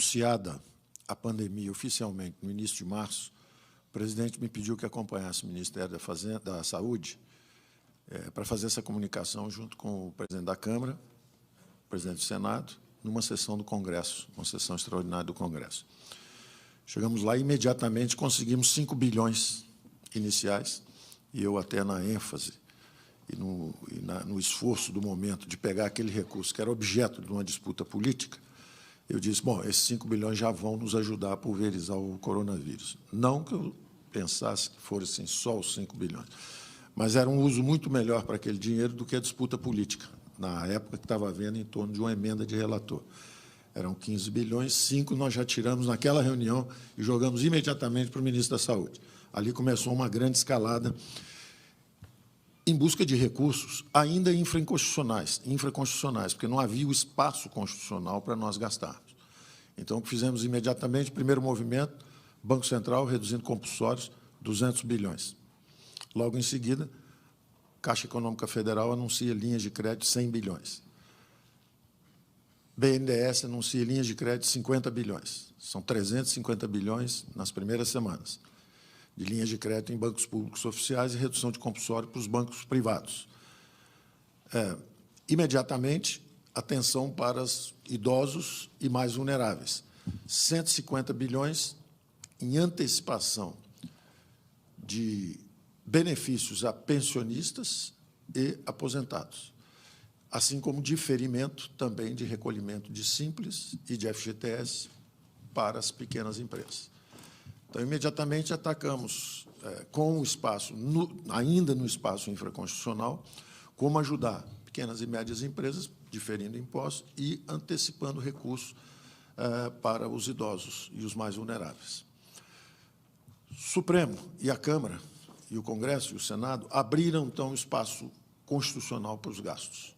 anunciada a pandemia oficialmente no início de março, o presidente me pediu que acompanhasse o Ministério da Saúde para fazer essa comunicação junto com o presidente da Câmara, o presidente do Senado, numa sessão do Congresso, uma sessão extraordinária do Congresso. Chegamos lá e imediatamente conseguimos 5 bilhões iniciais, e eu até na ênfase e no esforço do momento de pegar aquele recurso que era objeto de uma disputa política, eu disse, bom, esses 5 bilhões já vão nos ajudar a pulverizar o coronavírus. Não que eu pensasse que fossem só os 5 bilhões, mas era um uso muito melhor para aquele dinheiro do que a disputa política, na época que estava havendo em torno de uma emenda de relator. Eram 15 bilhões, 5 nós já tiramos naquela reunião e jogamos imediatamente para o ministro da Saúde. Ali começou uma grande escalada em busca de recursos ainda infraconstitucionais, porque não havia o espaço constitucional para nós gastarmos. Então, o que fizemos imediatamente, primeiro movimento, Banco Central reduzindo compulsórios, 200 bilhões. Logo em seguida, Caixa Econômica Federal anuncia linhas de crédito 100 bilhões. BNDES anuncia linhas de crédito 50 bilhões. São 350 bilhões nas primeiras semanas de linhas de crédito em bancos públicos oficiais e redução de compulsório para os bancos privados. Imediatamente, atenção para os idosos e mais vulneráveis. 150 bilhões em antecipação de benefícios a pensionistas e aposentados, assim como diferimento também de recolhimento de Simples e de FGTS para as pequenas empresas. Então, imediatamente atacamos com o espaço, ainda no espaço infraconstitucional, como ajudar pequenas e médias empresas, diferindo impostos e antecipando recursos para os idosos e os mais vulneráveis. O Supremo e a Câmara, e o Congresso e o Senado abriram, então, o espaço constitucional para os gastos.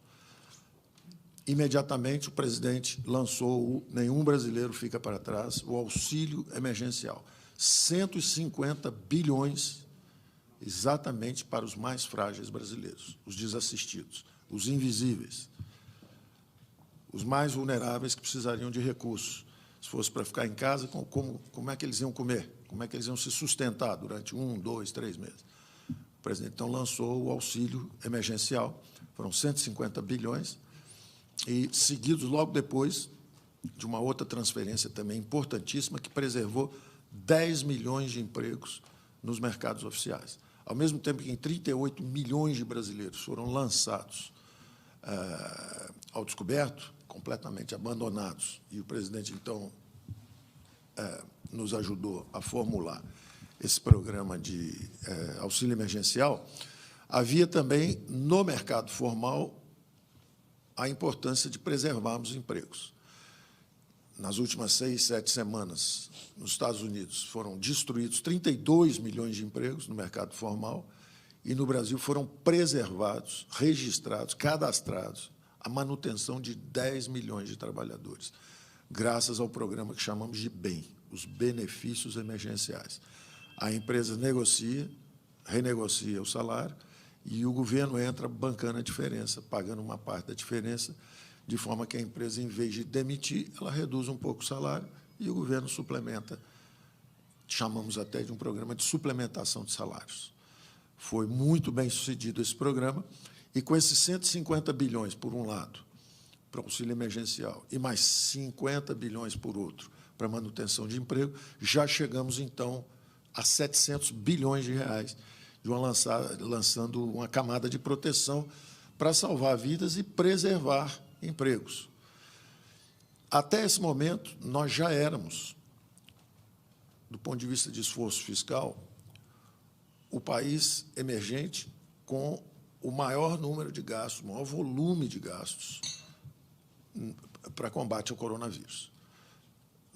Imediatamente, o presidente lançou o Nenhum Brasileiro Fica para Trás, o auxílio emergencial. 150 bilhões exatamente para os mais frágeis brasileiros, os desassistidos, os invisíveis, os mais vulneráveis que precisariam de recursos. Se fosse para ficar em casa, como é que eles iam comer? Como é que eles iam se sustentar durante 1, 2, 3 meses? O presidente, então, lançou o auxílio emergencial, foram 150 bilhões, e seguidos logo depois de uma outra transferência também importantíssima, que preservou 10 milhões de empregos nos mercados oficiais. Ao mesmo tempo que em 38 milhões de brasileiros foram lançados ao descoberto, completamente abandonados, e o presidente, então, nos ajudou a formular esse programa de auxílio emergencial, havia também, no mercado formal, a importância de preservarmos empregos. Nas últimas 6, 7 semanas, nos Estados Unidos, foram destruídos 32 milhões de empregos no mercado formal e, no Brasil, foram preservados, registrados, cadastrados, a manutenção de 10 milhões de trabalhadores, graças ao programa que chamamos de BEM, os benefícios emergenciais. A empresa negocia, renegocia o salário e o governo entra bancando a diferença, pagando uma parte da diferença, de forma que a empresa, em vez de demitir, ela reduz um pouco o salário e o governo suplementa. Chamamos até de um programa de suplementação de salários. Foi muito bem sucedido esse programa, e com esses 150 bilhões, por um lado, para o auxílio emergencial, e mais 50 bilhões, por outro, para a manutenção de emprego, já chegamos, então, a 700 bilhões de reais, lançando uma camada de proteção para salvar vidas e preservar empregos. Até esse momento, nós já éramos, do ponto de vista de esforço fiscal, o país emergente com o maior número de gastos, o maior volume de gastos para combate ao coronavírus.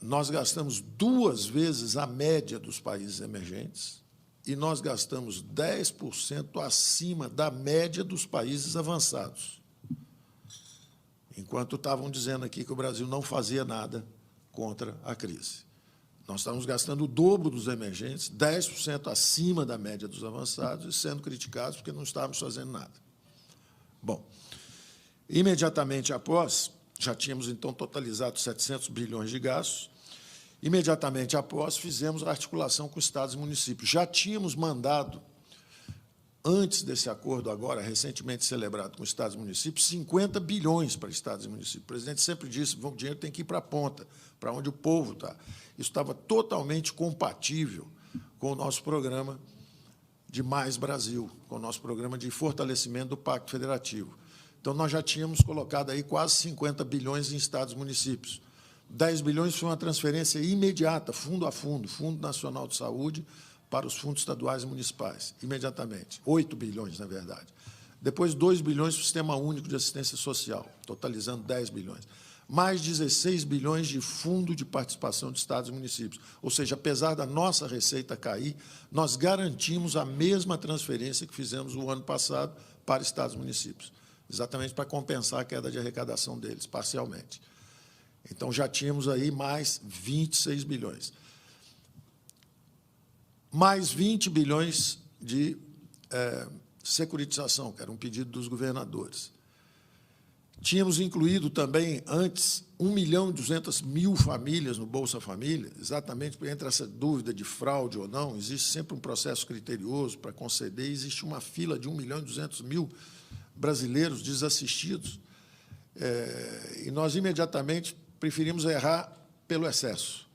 Nós gastamos 2 vezes a média dos países emergentes e nós gastamos 10% acima da média dos países avançados. Enquanto estavam dizendo aqui que o Brasil não fazia nada contra a crise. Nós estávamos gastando o dobro dos emergentes, 10% acima da média dos avançados, e sendo criticados porque não estávamos fazendo nada. Bom, imediatamente após, já tínhamos, então, totalizado 700 bilhões de gastos, Imediatamente após, fizemos a articulação com estados e municípios. Já tínhamos mandado, antes desse acordo agora, recentemente celebrado com estados e municípios, 50 bilhões para estados e municípios. O presidente sempre disse que o dinheiro tem que ir para a ponta, para onde o povo está. Isso estava totalmente compatível com o nosso programa de Mais Brasil, com o nosso programa de fortalecimento do Pacto Federativo. Então, nós já tínhamos colocado aí quase 50 bilhões em estados e municípios. 10 bilhões foi uma transferência imediata, fundo a fundo, Fundo Nacional de Saúde para os fundos estaduais e municipais, imediatamente. 8 bilhões, na verdade. Depois, 2 bilhões para o Sistema Único de Assistência Social, totalizando 10 bilhões. Mais 16 bilhões de fundo de participação de estados e municípios. Ou seja, apesar da nossa receita cair, nós garantimos a mesma transferência que fizemos o ano passado para estados e municípios, exatamente para compensar a queda de arrecadação deles, parcialmente. Então, já tínhamos aí mais 26 bilhões. Mais 20 bilhões de securitização, que era um pedido dos governadores. Tínhamos incluído também, antes, 1.200.000 famílias no Bolsa Família, exatamente entre essa dúvida de fraude ou não, existe sempre um processo criterioso para conceder, existe uma fila de 1.200.000 brasileiros desassistidos, e nós, imediatamente, preferimos errar pelo excesso.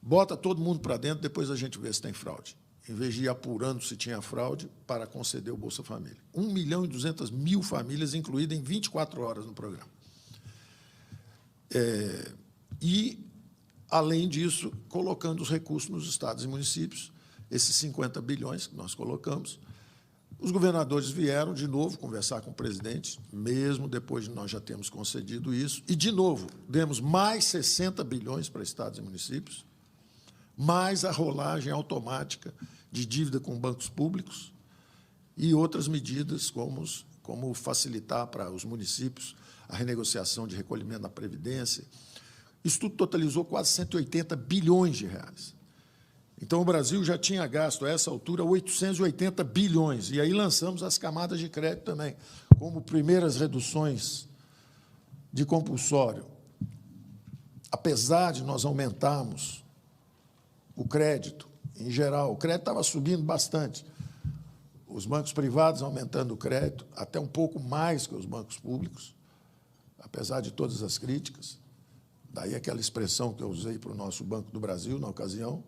Bota todo mundo para dentro, depois a gente vê se tem fraude, em vez de ir apurando se tinha fraude para conceder o Bolsa Família. 1.200.000 famílias incluídas em 24 horas no programa. E, além disso, colocando os recursos nos estados e municípios, esses 50 bilhões que nós colocamos. Os governadores vieram, de novo, conversar com o presidente, mesmo depois de nós já termos concedido isso, e, de novo, demos mais 60 bilhões para estados e municípios, mais a rolagem automática de dívida com bancos públicos e outras medidas, como facilitar para os municípios a renegociação de recolhimento da Previdência. Isso tudo totalizou quase 180 bilhões de reais. Então, o Brasil já tinha gasto, a essa altura, 880 bilhões. E aí lançamos as camadas de crédito também, como primeiras reduções de compulsório. Apesar de nós aumentarmos o crédito, em geral, o crédito estava subindo bastante. Os bancos privados aumentando o crédito, até um pouco mais que os bancos públicos, apesar de todas as críticas. Daí aquela expressão que eu usei para o nosso Banco do Brasil, na ocasião,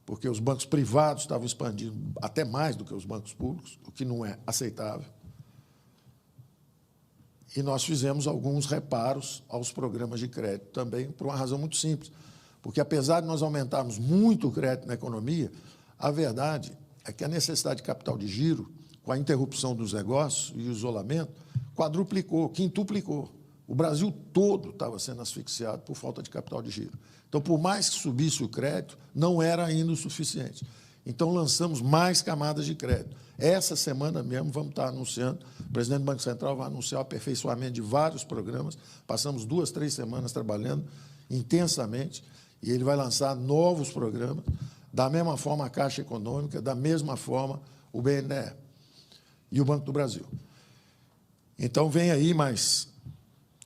porque os bancos privados estavam expandindo até mais do que os bancos públicos, o que não é aceitável. E nós fizemos alguns reparos aos programas de crédito também, por uma razão muito simples, porque, apesar de nós aumentarmos muito o crédito na economia, a verdade é que a necessidade de capital de giro, com a interrupção dos negócios e o isolamento, quadruplicou, quintuplicou. O Brasil todo estava sendo asfixiado por falta de capital de giro. Então, por mais que subisse o crédito, não era ainda o suficiente. Então, lançamos mais camadas de crédito. Essa semana mesmo vamos estar anunciando, o presidente do Banco Central vai anunciar o aperfeiçoamento de vários programas, passamos 2, 3 semanas trabalhando intensamente, e ele vai lançar novos programas, da mesma forma a Caixa Econômica, da mesma forma o BNDES e o Banco do Brasil. Então, vem aí mais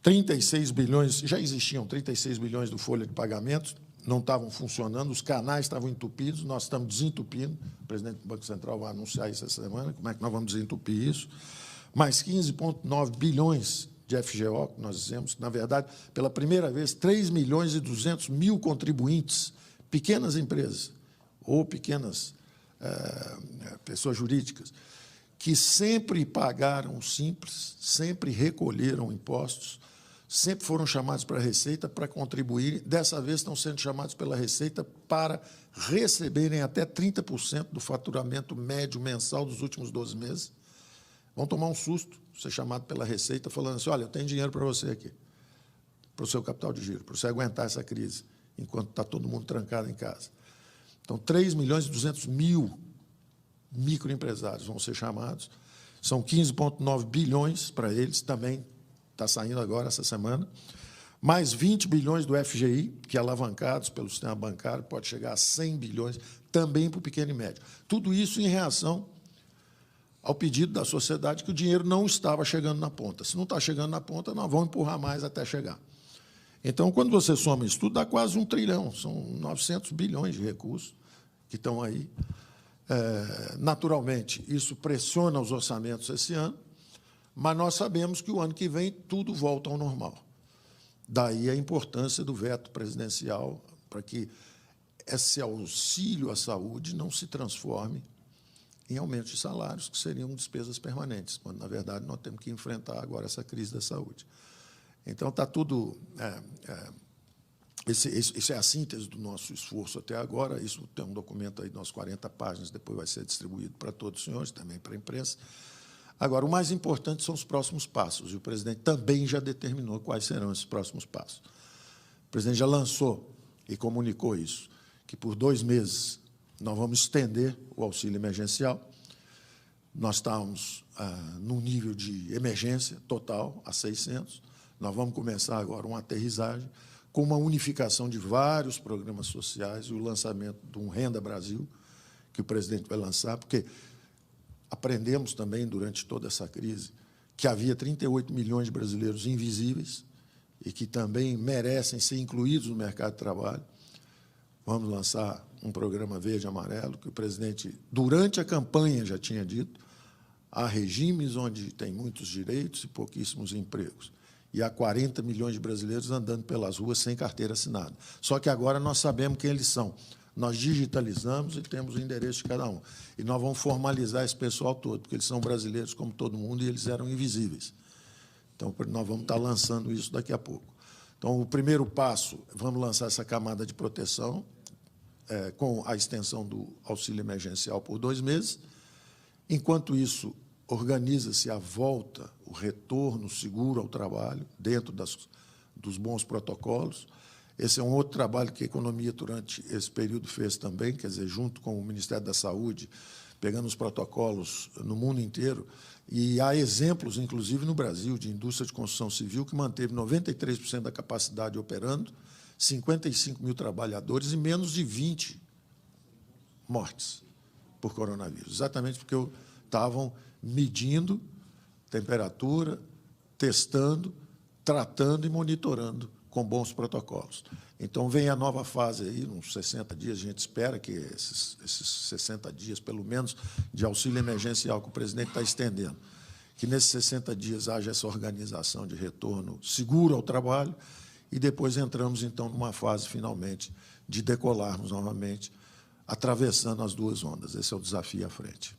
36 bilhões, já existiam 36 bilhões do folha de pagamentos, não estavam funcionando, os canais estavam entupidos, nós estamos desentupindo, o presidente do Banco Central vai anunciar isso essa semana, como é que nós vamos desentupir isso, mais 15,9 bilhões de FGO, que nós dizemos, na verdade, pela primeira vez, 3.200.000 contribuintes, pequenas empresas ou pequenas pessoas jurídicas, que sempre pagaram o Simples, sempre recolheram impostos, sempre foram chamados para a Receita para contribuírem, dessa vez estão sendo chamados pela Receita para receberem até 30% do faturamento médio mensal dos últimos 12 meses. Vão tomar um susto, ser chamado pela Receita, falando assim, olha, eu tenho dinheiro para você aqui, para o seu capital de giro, para você aguentar essa crise, enquanto está todo mundo trancado em casa. Então, 3.200.000 microempresários vão ser chamados, são 15,9 bilhões para eles, também está saindo agora essa semana, mais 20 bilhões do FGI, que alavancados pelo sistema bancário, pode chegar a 100 bilhões, também para o pequeno e médio. Tudo isso em reação ao pedido da sociedade que o dinheiro não estava chegando na ponta. Se não está chegando na ponta, nós vamos empurrar mais até chegar. Então, quando você soma isso tudo, dá quase 1 trilhão, são 900 bilhões de recursos que estão aí. Naturalmente, isso pressiona os orçamentos esse ano, mas nós sabemos que o ano que vem tudo volta ao normal. Daí a importância do veto presidencial para que esse auxílio à saúde não se transforme em aumento de salários, que seriam despesas permanentes, quando, na verdade, nós temos que enfrentar agora essa crise da saúde. Então, está tudo... Isso é a síntese do nosso esforço até agora. Isso tem um documento aí de umas 40 páginas, depois vai ser distribuído para todos os senhores, também para a imprensa. Agora, o mais importante são os próximos passos, e o presidente também já determinou quais serão esses próximos passos. O presidente já lançou e comunicou isso, que por 2 meses nós vamos estender o auxílio emergencial. Nós estamos num nível de emergência total, a 600. Nós vamos começar agora uma aterrissagem com uma unificação de vários programas sociais e o lançamento de um Renda Brasil, que o presidente vai lançar, porque aprendemos também, durante toda essa crise, que havia 38 milhões de brasileiros invisíveis e que também merecem ser incluídos no mercado de trabalho. Vamos lançar um programa verde e amarelo, que o presidente, durante a campanha, já tinha dito: há regimes onde tem muitos direitos e pouquíssimos empregos. E há 40 milhões de brasileiros andando pelas ruas sem carteira assinada. Só que agora nós sabemos quem eles são. Nós digitalizamos e temos o endereço de cada um. E nós vamos formalizar esse pessoal todo, porque eles são brasileiros como todo mundo e eles eram invisíveis. Então, nós vamos estar lançando isso daqui a pouco. Então, o primeiro passo, vamos lançar essa camada de proteção com a extensão do auxílio emergencial por 2 meses. Enquanto isso, organiza-se a volta, o retorno seguro ao trabalho, dentro dos bons protocolos. Esse é um outro trabalho que a economia, durante esse período, fez também, quer dizer, junto com o Ministério da Saúde, pegando os protocolos no mundo inteiro. E há exemplos, inclusive no Brasil, de indústria de construção civil que manteve 93% da capacidade operando, 55 mil trabalhadores e menos de 20 mortes por coronavírus, exatamente porque estavam medindo temperatura, testando, tratando e monitorando com bons protocolos. Então, vem a nova fase aí, uns 60 dias, a gente espera que esses 60 dias, pelo menos, de auxílio emergencial que o presidente está estendendo, que nesses 60 dias haja essa organização de retorno seguro ao trabalho e depois entramos, então, numa fase, finalmente, de decolarmos novamente, atravessando as 2 ondas. Esse é o desafio à frente.